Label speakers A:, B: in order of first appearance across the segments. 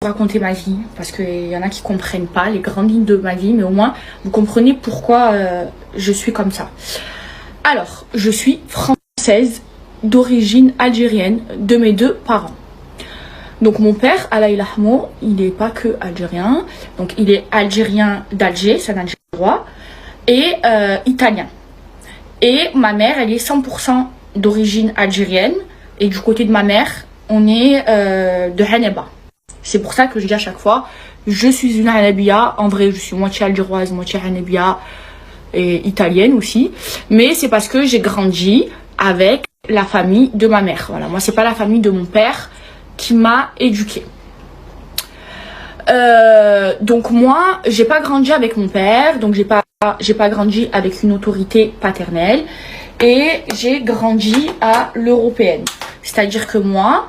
A: raconter ma vie parce qu'il y en a qui comprennent pas les grandes lignes de ma vie, mais au moins vous comprenez pourquoi je suis comme ça. Alors, je suis française d'origine algérienne de mes deux parents. Donc mon père, Allah ilahmo, il n'est pas que algérien, donc il est algérien d'Alger, c'est un Algérois, et italien. Et ma mère, elle est 100% d'origine algérienne, et du côté de ma mère, on est de Haneba. C'est pour ça que je dis à chaque fois, je suis une Hanebia. En vrai, je suis moitié algéroise, moitié Hanebia et italienne aussi. Mais c'est parce que j'ai grandi avec la famille de ma mère. Voilà, moi, c'est pas la famille de mon père qui m'a éduquée. Donc moi, j'ai pas grandi avec mon père, donc j'ai pas grandi avec une autorité paternelle, et j'ai grandi à l'européenne. C'est-à-dire que moi,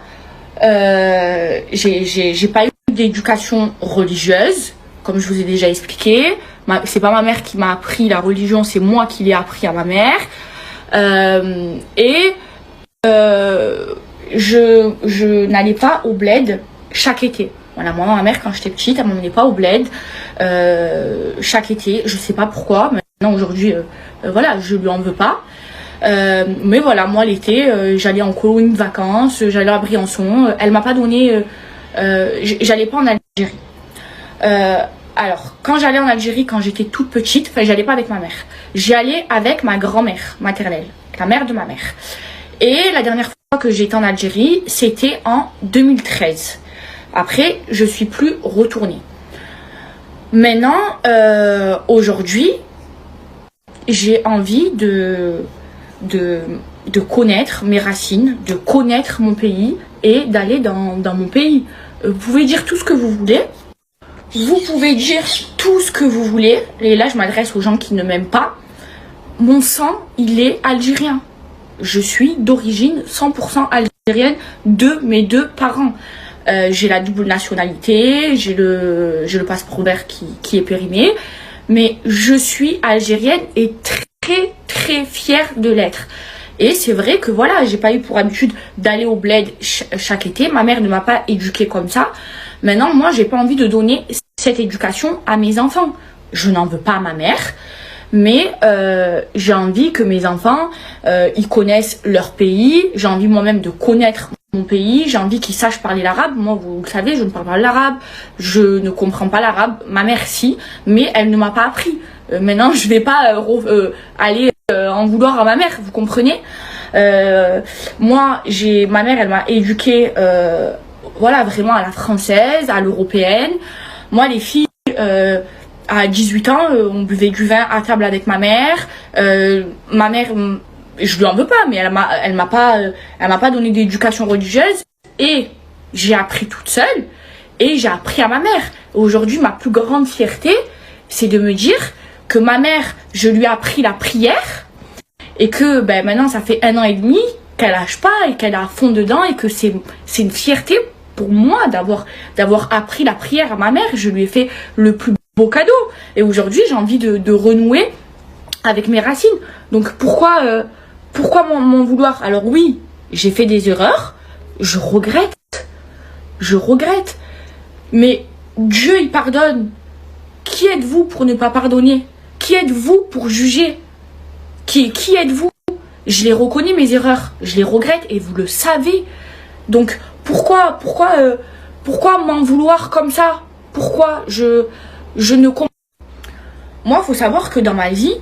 A: j'ai pas eu d'éducation religieuse, comme je vous ai déjà expliqué. C'est pas ma mère qui m'a appris la religion, c'est moi qui l'ai appris à ma mère. Je n'allais pas au bled chaque été. Voilà, moi, ma mère, quand j'étais petite, elle m'emmenait pas au bled chaque été. Je sais pas pourquoi. Maintenant, aujourd'hui, voilà, je lui en veux pas. Mais voilà, moi l'été, j'allais en colonie de vacances, j'allais à Briançon. Elle m'a pas donné, j'allais pas en Algérie. Alors, quand j'allais en Algérie, quand j'étais toute petite, enfin, j'allais pas avec ma mère. J'y allais avec ma grand-mère maternelle, la mère de ma mère. Et la dernière fois que j'étais en Algérie, c'était en 2013. Après, je suis plus retournée. Maintenant, aujourd'hui, j'ai envie de connaître mes racines, de connaître mon pays et d'aller dans mon pays. Vous pouvez dire tout ce que vous voulez. Vous pouvez dire tout ce que vous voulez. Et là, je m'adresse aux gens qui ne m'aiment pas. Mon sang, il est algérien. Je suis d'origine 100% algérienne de mes deux parents. J'ai la double nationalité, j'ai le passeport vert qui est périmé. Mais je suis algérienne et très fière de l'être. Et c'est vrai que voilà, j'ai pas eu pour habitude d'aller au bled chaque été. Ma mère ne m'a pas éduquée comme ça. Maintenant, moi, j'ai pas envie de donner cette éducation à mes enfants. Je n'en veux pas à ma mère, mais j'ai envie que mes enfants, ils connaissent leur pays. J'ai envie moi-même de connaître mon pays. J'ai envie qu'ils sachent parler l'arabe. Moi, vous le savez, je ne parle pas l'arabe. Je ne comprends pas l'arabe. Ma mère, si, mais elle ne m'a pas appris. Maintenant, je vais pas aller en vouloir à ma mère, vous comprenez. Moi, ma mère, elle m'a éduquée, voilà, vraiment à la française, à l'européenne. Moi, les filles, à 18 ans, on buvait du vin à table avec ma mère. Ma mère, je lui en veux pas, mais elle m'a pas donné d'éducation religieuse, et j'ai appris toute seule, et j'ai appris à ma mère. Aujourd'hui, ma plus grande fierté, c'est de me dire que ma mère, je lui ai appris la prière, et que maintenant ça fait 1 an et demi qu'elle lâche pas et qu'elle est à fond dedans, et que c'est une fierté pour moi d'avoir appris la prière à ma mère. Je lui ai fait le plus beau cadeau, et aujourd'hui j'ai envie de renouer avec mes racines. Donc pourquoi m'en vouloir? Alors oui, j'ai fait des erreurs, je regrette, mais Dieu il pardonne. Qui êtes-vous pour ne pas pardonner? Qui êtes-vous pour juger? Qui êtes-vous? Je les reconnais, mes erreurs, je les regrette, et vous le savez. Donc pourquoi m'en vouloir comme ça? Pourquoi je ne comprends. Moi, il faut savoir que dans ma vie,